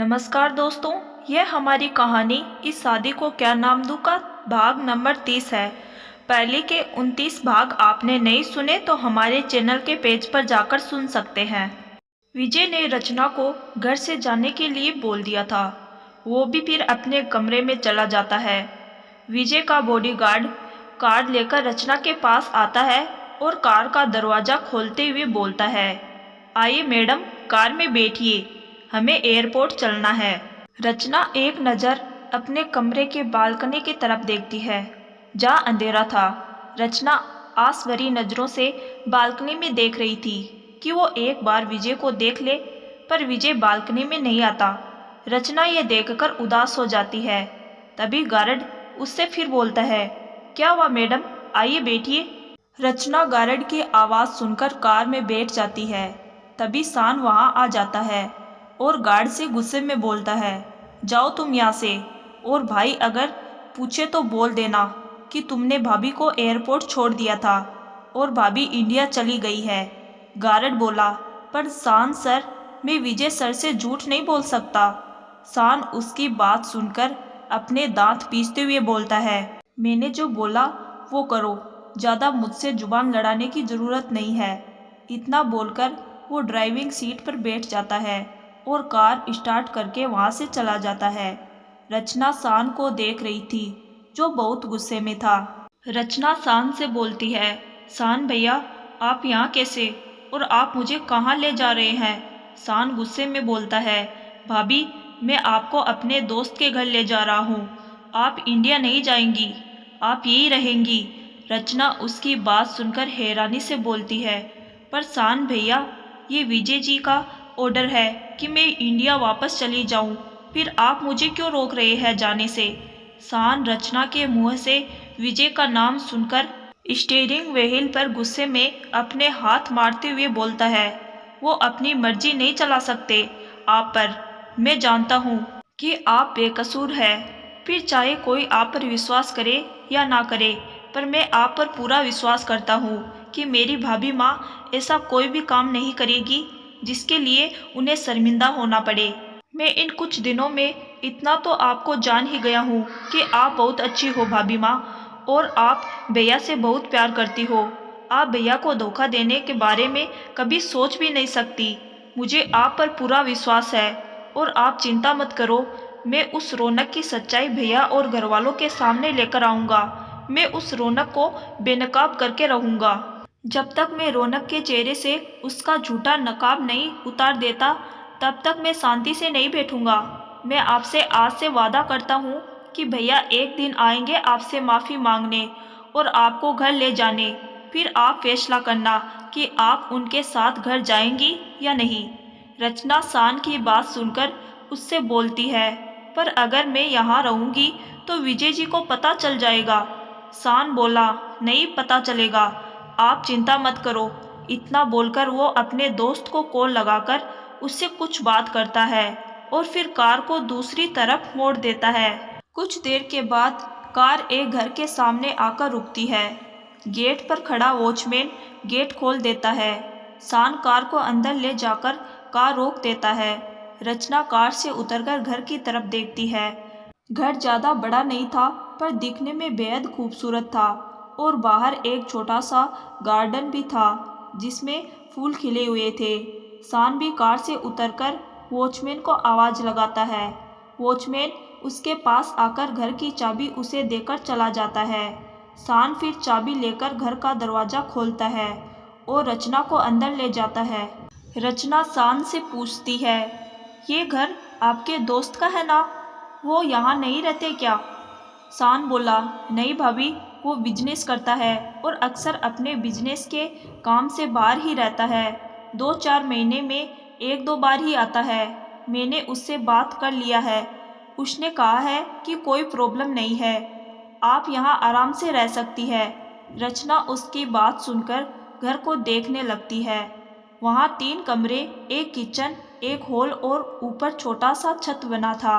नमस्कार दोस्तों, यह हमारी कहानी इस शादी को क्या नाम दूँ का भाग नंबर 30 है। पहले के 29 भाग आपने नहीं सुने तो हमारे चैनल के पेज पर जाकर सुन सकते हैं। विजय ने रचना को घर से जाने के लिए बोल दिया था। वो भी फिर अपने कमरे में चला जाता है। विजय का बॉडीगार्ड कार लेकर रचना के पास आता है और कार का दरवाज़ा खोलते हुए बोलता है, आइए मैडम, कार में बैठिए, हमें एयरपोर्ट चलना है। रचना एक नज़र अपने कमरे के बालकनी की तरफ देखती है, जहाँ अंधेरा था। रचना आस भरी नज़रों से बालकनी में देख रही थी कि वो एक बार विजय को देख ले, पर विजय बालकनी में नहीं आता। रचना ये देखकर उदास हो जाती है। तभी गार्ड उससे फिर बोलता है, क्या हुआ मैडम, आइए बैठिए। रचना गार्ड की आवाज़ सुनकर कार में बैठ जाती है। तभी शान वहाँ आ जाता है और गार्ड से गुस्से में बोलता है, जाओ तुम यहाँ से, और भाई अगर पूछे तो बोल देना कि तुमने भाभी को एयरपोर्ट छोड़ दिया था और भाभी इंडिया चली गई है। गार्ड बोला, पर शान सर, मैं विजय सर से झूठ नहीं बोल सकता। शान उसकी बात सुनकर अपने दांत पीसते हुए बोलता है, मैंने जो बोला वो करो, ज़्यादा मुझसे जुबान लड़ाने की ज़रूरत नहीं है। इतना बोलकर वो ड्राइविंग सीट पर बैठ जाता है और कार स्टार्ट करके वहाँ से चला जाता है। रचना शान को देख रही थी, जो बहुत गुस्से में था। रचना शान से बोलती है, शान भैया, आप यहाँ कैसे, और आप मुझे कहाँ ले जा रहे हैं। शान गुस्से में बोलता है, भाभी, मैं आपको अपने दोस्त के घर ले जा रहा हूँ। आप इंडिया नहीं जाएंगी, आप यहीं रहेंगी। रचना उसकी बात सुनकर हैरानी से बोलती है, पर शान भैया, ये विजय जी का ऑर्डर है कि मैं इंडिया वापस चली जाऊं, फिर आप मुझे क्यों रोक रहे हैं जाने से। शान रचना के मुंह से विजय का नाम सुनकर स्टीयरिंग व्हील पर गुस्से में अपने हाथ मारते हुए बोलता है, वो अपनी मर्जी नहीं चला सकते आप पर। मैं जानता हूँ कि आप बेकसूर है, फिर चाहे कोई आप पर विश्वास करे या ना करे, पर मैं आप पर पूरा विश्वास करता हूँ कि मेरी भाभी माँ ऐसा कोई भी काम नहीं करेगी जिसके लिए उन्हें शर्मिंदा होना पड़े। मैं इन कुछ दिनों में इतना तो आपको जान ही गया हूँ कि आप बहुत अच्छी हो भाभी माँ, और आप भैया से बहुत प्यार करती हो। आप भैया को धोखा देने के बारे में कभी सोच भी नहीं सकती। मुझे आप पर पूरा विश्वास है और आप चिंता मत करो, मैं उस रौनक की सच्चाई भैया और घरवालों के सामने लेकर आऊँगा। मैं उस रौनक को बेनकाब करके रहूँगा। जब तक मैं रौनक के चेहरे से उसका झूठा नकाब नहीं उतार देता, तब तक मैं शांति से नहीं बैठूंगा। मैं आपसे आज से वादा करता हूँ कि भैया एक दिन आएंगे आपसे माफ़ी मांगने और आपको घर ले जाने। फिर आप फैसला करना कि आप उनके साथ घर जाएंगी या नहीं। रचना शान की बात सुनकर उससे बोलती है, पर अगर मैं यहाँ रहूँगी तो विजय जी को पता चल जाएगा। शान बोला, नहीं पता चलेगा, आप चिंता मत करो। इतना बोलकर वो अपने दोस्त को कॉल लगाकर उससे कुछ बात करता है और फिर कार को दूसरी तरफ मोड़ देता है। कुछ देर के बाद कार एक घर के सामने आकर रुकती है। गेट पर खड़ा वॉचमैन गेट खोल देता है। शान कार को अंदर ले जाकर कार रोक देता है। रचना कार से उतरकर घर की तरफ देखती है। घर ज़्यादा बड़ा नहीं था, पर दिखने में बेहद खूबसूरत था, और बाहर एक छोटा सा गार्डन भी था जिसमें फूल खिले हुए थे। शान भी कार से उतरकर वॉचमैन को आवाज़ लगाता है। वॉचमैन उसके पास आकर घर की चाबी उसे देकर चला जाता है। शान फिर चाबी लेकर घर का दरवाज़ा खोलता है और रचना को अंदर ले जाता है। रचना शान से पूछती है, ये घर आपके दोस्त का है ना, वो यहाँ नहीं रहते क्या। शान बोला, नहीं भाभी, वो बिजनेस करता है और अक्सर अपने बिजनेस के काम से बाहर ही रहता है। 2-4 महीने में 1-2 बार ही आता है। मैंने उससे बात कर लिया है, उसने कहा है कि कोई प्रॉब्लम नहीं है, आप यहाँ आराम से रह सकती है। रचना उसकी बात सुनकर घर को देखने लगती है। वहाँ 3 कमरे, एक किचन, एक हॉल और ऊपर छोटा सा छत बना था।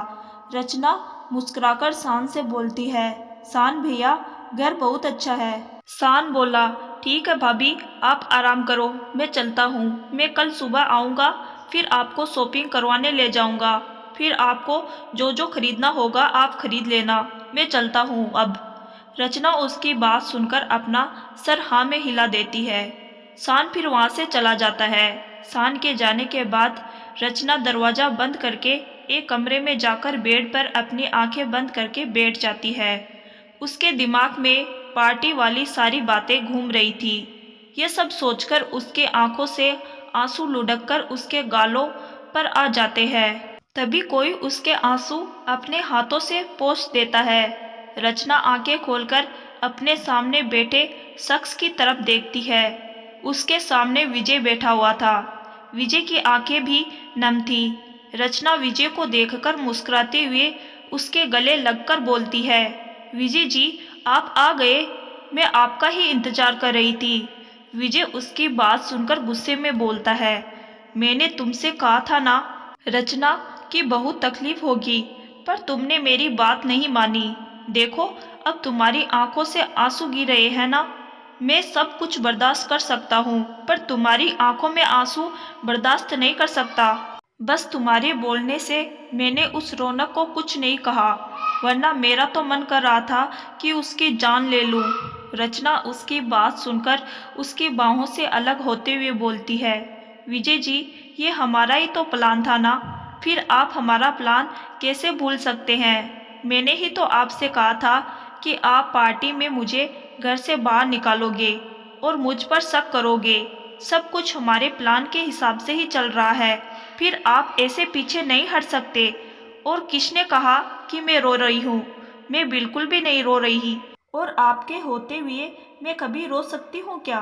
रचना मुस्कुराकर शान से बोलती है, शान भैया, घर बहुत अच्छा है। शान बोला, ठीक है भाभी, आप आराम करो, मैं चलता हूँ। मैं कल सुबह आऊँगा, फिर आपको शॉपिंग करवाने ले जाऊँगा। फिर आपको जो जो खरीदना होगा आप खरीद लेना, मैं चलता हूँ अब। रचना उसकी बात सुनकर अपना सर हाँ में हिला देती है। शान फिर वहाँ से चला जाता है। शान के जाने के बाद रचना दरवाज़ा बंद करके एक कमरे में जाकर बेड पर अपनी आंखें बंद करके बैठ जाती है। उसके दिमाग में पार्टी वाली सारी बातें घूम रही थी। ये सब सोचकर उसके आंखों से आंसू लुढ़ककर उसके गालों पर आ जाते हैं। तभी कोई उसके आंसू अपने हाथों से पोंछ देता है। रचना आंखें खोलकर अपने सामने बैठे शख्स की तरफ देखती है। उसके सामने विजय बैठा हुआ था। विजय की आंखें भी नम थी। रचना विजय को देखकर मुस्कुराते हुए उसके गले लगकर बोलती है, विजय जी आप आ गए, मैं आपका ही इंतजार कर रही थी। विजय उसकी बात सुनकर गुस्से में बोलता है, मैंने तुमसे कहा था ना रचना कि बहुत तकलीफ होगी, पर तुमने मेरी बात नहीं मानी। देखो अब तुम्हारी आंखों से आंसू गिर रहे हैं ना। मैं सब कुछ बर्दाश्त कर सकता हूँ, पर तुम्हारी आंखों में आंसू बर्दाश्त नहीं कर सकता। बस तुम्हारे बोलने से मैंने उस रौनक को कुछ नहीं कहा, वरना मेरा तो मन कर रहा था कि उसकी जान ले लूं। रचना उसकी बात सुनकर उसकी बाहों से अलग होते हुए बोलती है, विजय जी ये हमारा ही तो प्लान था ना, फिर आप हमारा प्लान कैसे भूल सकते हैं। मैंने ही तो आपसे कहा था कि आप पार्टी में मुझे घर से बाहर निकालोगे और मुझ पर शक करोगे। सब कुछ हमारे प्लान के हिसाब से ही चल रहा है, फिर आप ऐसे पीछे नहीं हट सकते। और किसने कहा कि मैं रो रही हूँ? मैं बिल्कुल भी नहीं रो रही, और आपके होते हुए मैं कभी रो सकती हूँ क्या?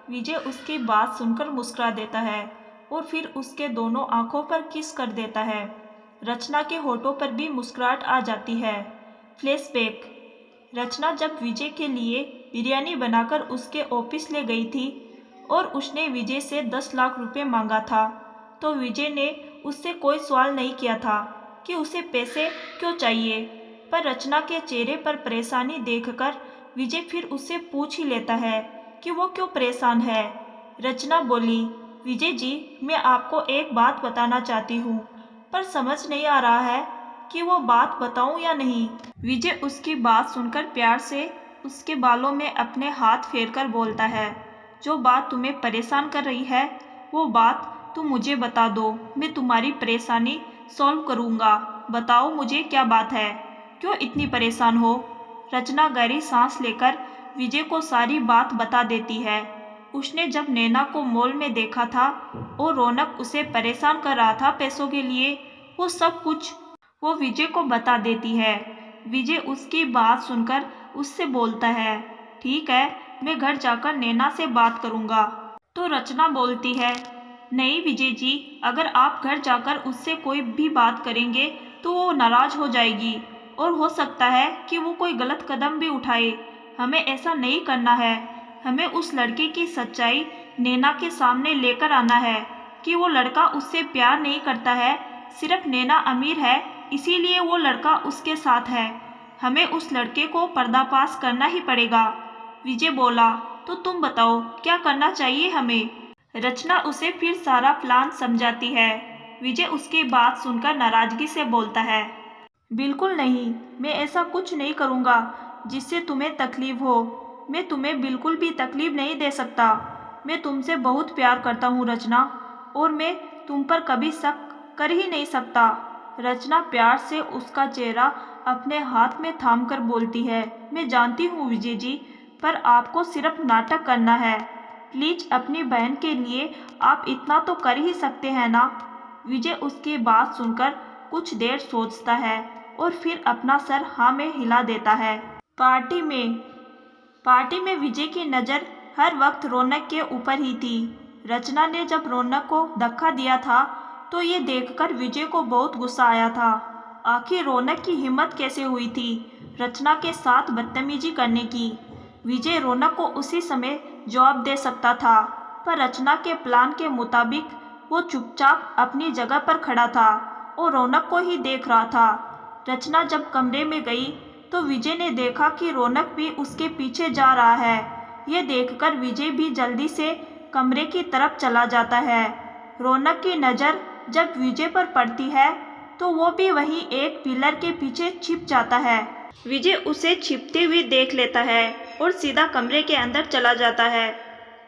विजय उसकी बात सुनकर मुस्कुरा देता है और फिर उसके दोनों आंखों पर किस कर देता है। रचना के होठों पर भी मुस्कुराहट आ जाती है। फ्लैशबैक। रचना जब विजय के लिए बिरयानी बनाकर उसके ऑफिस ले गई थी और उसने विजय से 10 लाख रुपए मांगा था, तो विजय ने उससे कोई सवाल नहीं किया था कि उसे पैसे क्यों चाहिए, पर रचना के चेहरे पर परेशानी देखकर विजय फिर उससे पूछ ही लेता है कि वो क्यों परेशान है। रचना बोली, विजय जी मैं आपको एक बात बताना चाहती हूँ, पर समझ नहीं आ रहा है कि वो बात बताऊं या नहीं। विजय उसकी बात सुनकर प्यार से उसके बालों में अपने हाथ फेरकर बोलता है, जो बात तुम्हें परेशान कर रही है वो बात तुम मुझे बता दो, मैं तुम्हारी परेशानी सॉल्व करूँगा। बताओ मुझे क्या बात है, क्यों इतनी परेशान हो। रचना गहरी सांस लेकर विजय को सारी बात बता देती है। उसने जब नैना को मॉल में देखा था और रौनक उसे परेशान कर रहा था पैसों के लिए, वो सब कुछ वो विजय को बता देती है। विजय उसकी बात सुनकर उससे बोलता है, ठीक है मैं घर जाकर नैना से बात करूँगा। तो रचना बोलती है, नहीं विजय जी, अगर आप घर जाकर उससे कोई भी बात करेंगे तो वो नाराज़ हो जाएगी और हो सकता है कि वो कोई गलत कदम भी उठाए। हमें ऐसा नहीं करना है। हमें उस लड़के की सच्चाई नैना के सामने लेकर आना है कि वो लड़का उससे प्यार नहीं करता है, सिर्फ नैना अमीर है इसीलिए वो लड़का उसके साथ है। हमें उस लड़के को पर्दाफाश करना ही पड़ेगा। विजय बोला, तो तुम बताओ क्या करना चाहिए हमें। रचना उसे फिर सारा प्लान समझाती है। विजय उसकी बात सुनकर नाराजगी से बोलता है, बिल्कुल नहीं, मैं ऐसा कुछ नहीं करूँगा जिससे तुम्हें तकलीफ हो। मैं तुम्हें बिल्कुल भी तकलीफ नहीं दे सकता। मैं तुमसे बहुत प्यार करता हूँ रचना, और मैं तुम पर कभी शक कर ही नहीं सकता। रचना प्यार से उसका चेहरा अपने हाथ में थामकर बोलती है, मैं जानती हूँ विजय जी, पर आपको सिर्फ नाटक करना है। प्लीज अपनी बहन के लिए आप इतना तो कर ही सकते हैं ना। विजय उसकी बात सुनकर कुछ देर सोचता है और फिर अपना सर हाँ में हिला देता है। पार्टी में विजय की नज़र हर वक्त रौनक के ऊपर ही थी। रचना ने जब रौनक को धक्का दिया था तो ये देखकर विजय को बहुत गुस्सा आया था। आखिर रौनक की हिम्मत कैसे हुई थी रचना के साथ बदतमीजी करने की। विजय रौनक को उसी समय जवाब दे सकता था, पर रचना के प्लान के मुताबिक वो चुपचाप अपनी जगह पर खड़ा था और रौनक को ही देख रहा था। रचना जब कमरे में गई तो विजय ने देखा कि रौनक भी उसके पीछे जा रहा है। ये देखकर विजय भी जल्दी से कमरे की तरफ चला जाता है। रौनक की नज़र जब विजय पर पड़ती है तो वो भी वहीं एक पिलर के पीछे छिप जाता है। विजय उसे छिपते हुए देख लेता है और सीधा कमरे के अंदर चला जाता है।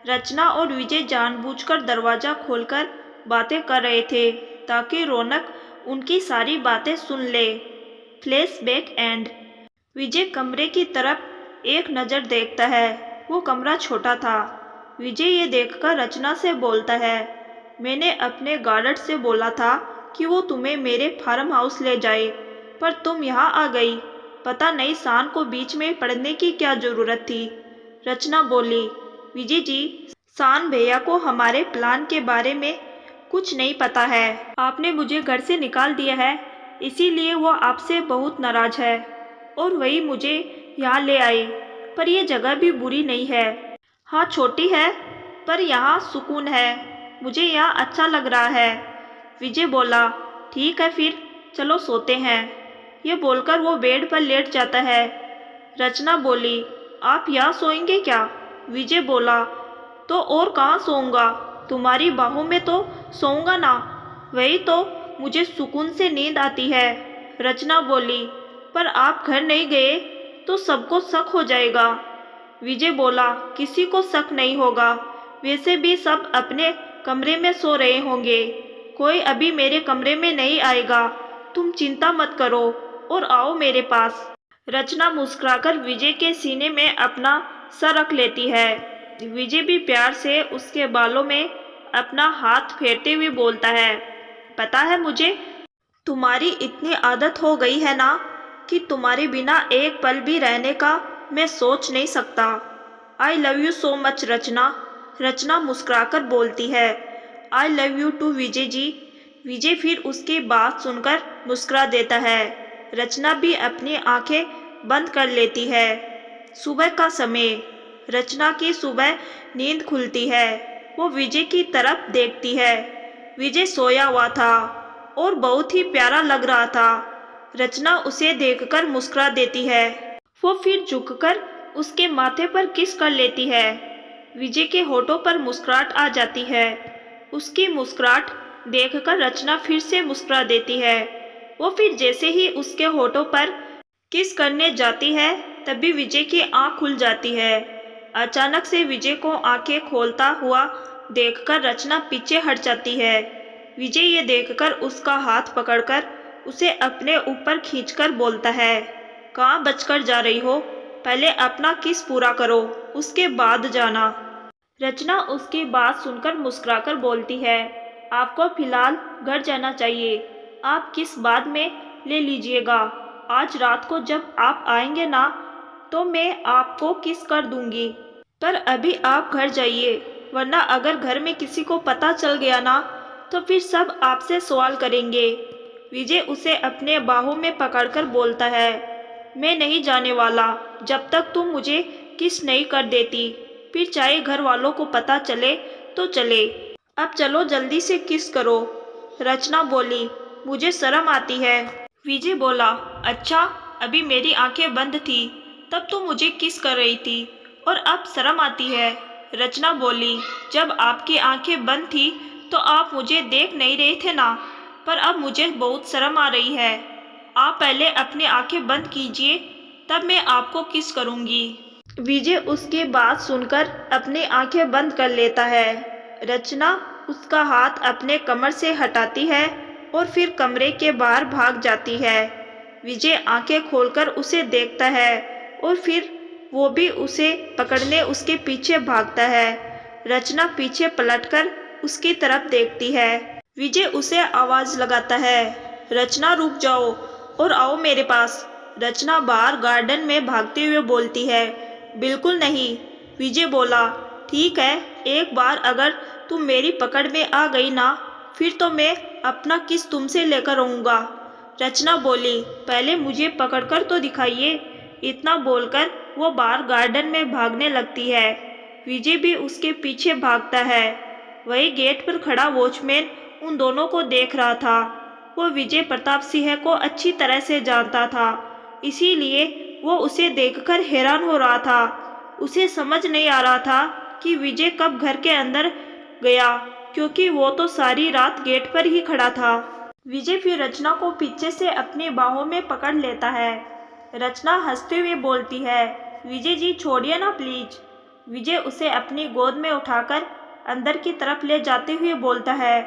रचना और विजय जानबूझकर दरवाज़ा खोलकर बातें कर रहे थे ताकि रौनक उनकी सारी बातें सुन ले। Flashback and. विजय कमरे की तरफ एक नज़र देखता है। वो कमरा छोटा था। विजय ये देखकर रचना से बोलता है, मैंने अपने गार्ड से बोला था कि वो तुम्हें मेरे फार्म हाउस ले जाए, पर तुम यहाँ आ गई। पता नहीं शान को बीच में पड़ने की क्या ज़रूरत थी। रचना बोली, विजय जी, शान भैया को हमारे प्लान के बारे में कुछ नहीं पता है। आपने मुझे घर से निकाल दिया है, इसीलिए वो आपसे बहुत नाराज़ है और वही मुझे यहाँ ले आए। पर यह जगह भी बुरी नहीं है। हाँ, छोटी है पर यहाँ सुकून है। मुझे यहाँ अच्छा लग रहा है। विजय बोला, ठीक है फिर चलो सोते हैं। ये बोलकर वो बेड पर लेट जाता है। रचना बोली, आप यहाँ सोएंगे क्या? विजय बोला, तो और कहाँ सोऊंगा? तुम्हारी बाहों में तो सोऊंगा ना। वही तो मुझे सुकून से नींद आती है। रचना बोली, पर आप घर नहीं गए तो सबको शक हो जाएगा। विजय बोला, किसी को शक नहीं होगा। वैसे भी सब अपने कमरे में सो रहे होंगे। कोई अभी मेरे कमरे में नहीं आएगा। तुम चिंता मत करो और आओ मेरे पास। रचना मुस्कुराकर विजय के सीने में अपना सर रख लेती है। विजय भी प्यार से उसके बालों में अपना हाथ फेरते हुए बोलता है, पता है मुझे तुम्हारी इतनी आदत हो गई है ना कि तुम्हारे बिना एक पल भी रहने का मैं सोच नहीं सकता। I love you so much Rachna. Rachna मुस्कुराकर बोलती है, I love you too Vijay ji. Vijay फिर उसकी बात सुनकर मुस्कुरा देता है। रचना भी अपनी आंखें बंद कर लेती है। सुबह का समय। रचना की सुबह नींद खुलती है। वो विजय की तरफ देखती है। विजय सोया हुआ था और बहुत ही प्यारा लग रहा था। रचना उसे देखकर मुस्कुरा देती है। वो फिर झुककर उसके माथे पर किस कर लेती है। विजय के होठों पर मुस्कुराहट आ जाती है। उसकी मुस्कुराहट देखकर रचना फिर से मुस्कुरा देती है। वो फिर जैसे ही उसके होठों पर किस करने जाती है तभी विजय की आंख खुल जाती है। अचानक से विजय को आंखें खोलता हुआ देखकर रचना पीछे हट जाती है। विजय ये देखकर उसका हाथ पकड़कर उसे अपने ऊपर खींचकर बोलता है, कहाँ बचकर जा रही हो? पहले अपना किस पूरा करो, उसके बाद जाना। रचना उसकी बात सुनकर मुस्कुराकर बोलती है, आपको फिलहाल घर जाना चाहिए। आप किस बाद में ले लीजिएगा। आज रात को जब आप आएंगे ना तो मैं आपको किस कर दूंगी। पर अभी आप घर जाइए, वरना अगर घर में किसी को पता चल गया ना तो फिर सब आपसे सवाल करेंगे। विजय उसे अपने बाहों में पकड़कर बोलता है, मैं नहीं जाने वाला जब तक तुम मुझे किस नहीं कर देती। फिर चाहे घर वालों को पता चले तो चले। अब चलो जल्दी से किस करो। रचना बोली, मुझे शर्म आती है। विजय बोला, अच्छा अभी मेरी आंखें बंद थी तब तो मुझे किस कर रही थी और अब शर्म आती है। रचना बोली, जब आपकी आंखें बंद थी तो आप मुझे देख नहीं रहे थे ना, पर अब मुझे बहुत शर्म आ रही है। आप पहले अपनी आंखें बंद कीजिए तब मैं आपको किस करूंगी। विजय उसकी बात सुनकर अपनी आंखें बंद कर लेता है। रचना उसका हाथ अपने कमर से हटाती है और फिर कमरे के बाहर भाग जाती है। विजय आंखें खोलकर उसे देखता है और फिर वो भी उसे पकड़ने उसके पीछे भागता है। रचना पीछे पलटकर उसकी तरफ देखती है। विजय उसे आवाज़ लगाता है, रचना रुक जाओ और आओ मेरे पास। रचना बाहर गार्डन में भागते हुए बोलती है, बिल्कुल नहीं। विजय बोला, ठीक है, एक बार अगर तुम मेरी पकड़ में आ गई ना फिर तो मैं अपना किस तुमसे लेकर रहूँगा। रचना बोली, पहले मुझे पकड़कर तो दिखाइए। इतना बोलकर वो बाहर गार्डन में भागने लगती है। विजय भी उसके पीछे भागता है। वही गेट पर खड़ा वॉचमैन उन दोनों को देख रहा था। वो विजय प्रताप सिंह को अच्छी तरह से जानता था, इसीलिए वो उसे देखकर हैरान हो रहा था। उसे समझ नहीं आ रहा था कि विजय कब घर के अंदर गया, क्योंकि वो तो सारी रात गेट पर ही खड़ा था। विजय फिर रचना को पीछे से अपनी बाहों में पकड़ लेता है। रचना हंसते हुए बोलती है, विजय जी छोड़िए ना प्लीज। विजय उसे अपनी गोद में उठाकर अंदर की तरफ ले जाते हुए बोलता है,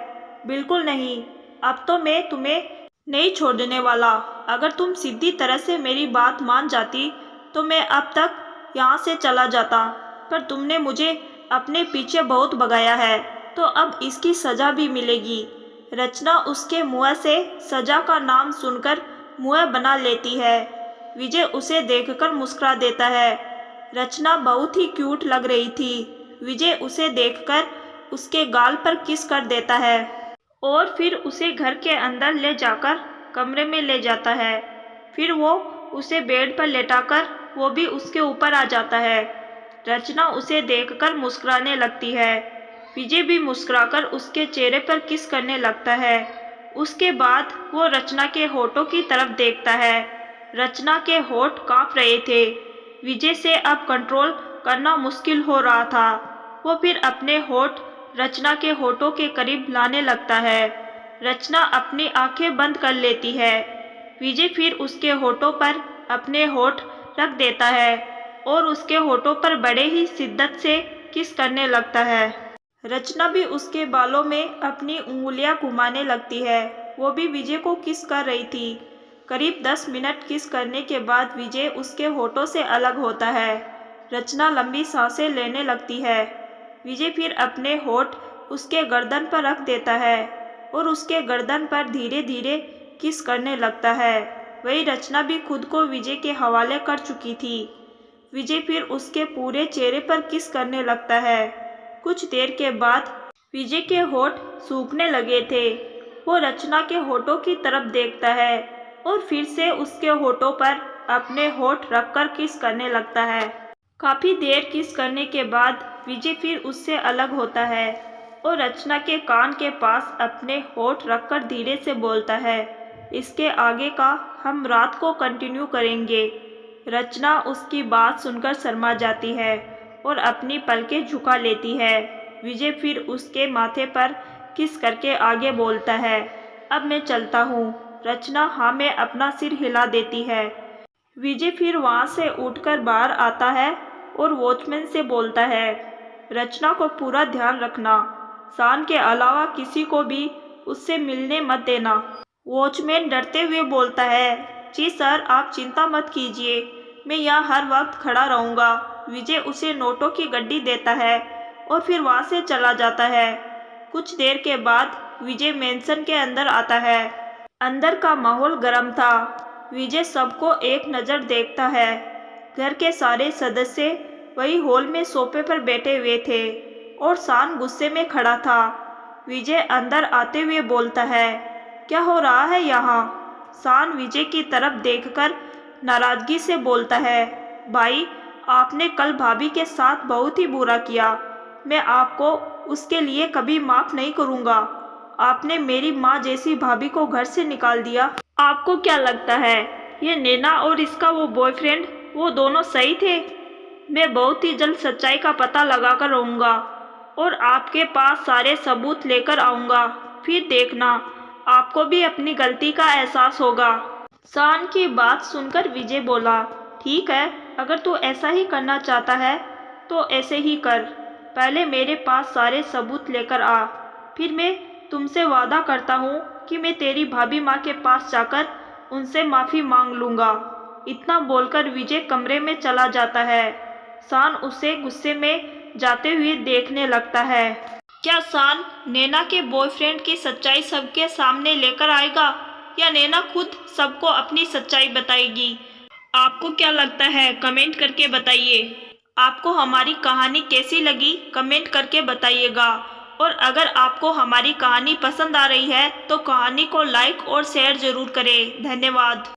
बिल्कुल नहीं, अब तो मैं तुम्हें नहीं छोड़ने वाला। अगर तुम सीधी तरह से मेरी बात मान जाती तो मैं अब तक यहाँ से चला जाता, पर तुमने मुझे अपने पीछे बहुत भगाया है, तो अब इसकी सज़ा भी मिलेगी। रचना उसके मुँह से सज़ा का नाम सुनकर मुँह बना लेती है। विजय उसे देखकर मुस्कुरा देता है। रचना बहुत ही क्यूट लग रही थी। विजय उसे देखकर उसके गाल पर किस कर देता है और फिर उसे घर के अंदर ले जाकर कमरे में ले जाता है। फिर वो उसे बेड पर लेटाकर वो भी उसके ऊपर आ जाता है। रचना उसे देखकर मुस्कुराने लगती है। विजय भी मुस्कुराकर उसके चेहरे पर किस करने लगता है। उसके बाद वो रचना के होठों की तरफ देखता है। रचना के होठ कांप रहे थे। विजय से अब कंट्रोल करना मुश्किल हो रहा था। वो फिर अपने होठ रचना के होठों के करीब लाने लगता है। रचना अपनी आंखें बंद कर लेती है। विजय फिर उसके होठों पर अपने होठ रख देता है और उसके होठों पर बड़े ही शिद्दत से किस करने लगता है। रचना भी उसके बालों में अपनी उंगलियां घुमाने लगती है। वो भी विजय को किस कर रही थी। करीब 10 मिनट किस करने के बाद विजय उसके होठों से अलग होता है। रचना लंबी सांसें लेने लगती है। विजय फिर अपने होठ उसके गर्दन पर रख देता है और उसके गर्दन पर धीरे धीरे किस करने लगता है। वही रचना भी खुद को विजय के हवाले कर चुकी थी। विजय फिर उसके पूरे चेहरे पर किस करने लगता है। कुछ देर के बाद विजय के होठ सूखने लगे थे। वो रचना के होठों की तरफ देखता है और फिर से उसके होठों पर अपने होठ रखकर किस करने लगता है। काफ़ी देर किस करने के बाद विजय फिर उससे अलग होता है और रचना के कान के पास अपने होठ रखकर धीरे से बोलता है, इसके आगे का हम रात को कंटिन्यू करेंगे। रचना उसकी बात सुनकर शर्मा जाती है और अपनी पलकें झुका लेती है। विजय फिर उसके माथे पर किस करके आगे बोलता है, अब मैं चलता हूँ। रचना हाँ में अपना सिर हिला देती है। विजय फिर वहाँ से उठकर बाहर आता है और वॉचमैन से बोलता है, रचना को पूरा ध्यान रखना, शान के अलावा किसी को भी उससे मिलने मत देना। वॉचमैन डरते हुए बोलता है, जी सर आप चिंता मत कीजिए, मैं यहाँ हर वक्त खड़ा रहूँगा। विजय उसे नोटों की गड्डी देता है और फिर वहाँ से चला जाता है। कुछ देर के बाद विजय मेंशन के अंदर आता है। अंदर का माहौल गर्म था। विजय सबको एक नज़र देखता है। घर के सारे सदस्य वही हॉल में सोफे पर बैठे हुए थे और शान गुस्से में खड़ा था। विजय अंदर आते हुए बोलता है, क्या हो रहा है यहाँ? शान विजय की तरफ देखकर नाराज़गी से बोलता है, भाई आपने कल भाभी के साथ बहुत ही बुरा किया। मैं आपको उसके लिए कभी माफ़ नहीं करूँगा। आपने मेरी माँ जैसी भाभी को घर से निकाल दिया। आपको क्या लगता है ये नैना और इसका वो बॉयफ्रेंड वो दोनों सही थे? मैं बहुत ही जल्द सच्चाई का पता लगाकर रहूँगा और आपके पास सारे सबूत लेकर आऊँगा। फिर देखना आपको भी अपनी गलती का एहसास होगा। शान की बात सुनकर विजय बोला, ठीक है, अगर तू ऐसा ही करना चाहता है तो ऐसे ही कर। पहले मेरे पास सारे सबूत लेकर आ, फिर मैं तुमसे वादा करता हूँ कि मैं तेरी भाभी माँ के पास जाकर उनसे माफ़ी मांग लूँगा। इतना बोलकर विजय कमरे में चला जाता है। शान उसे गुस्से में जाते हुए देखने लगता है। क्या शान नैना के बॉयफ्रेंड की सच्चाई सबके सामने लेकर आएगा या नैना खुद सबको अपनी सच्चाई बताएगी? आपको क्या लगता है कमेंट करके बताइए। आपको हमारी कहानी कैसी लगी कमेंट करके बताइएगा। और अगर आपको हमारी कहानी पसंद आ रही है तो कहानी को लाइक और शेयर ज़रूर करें। धन्यवाद।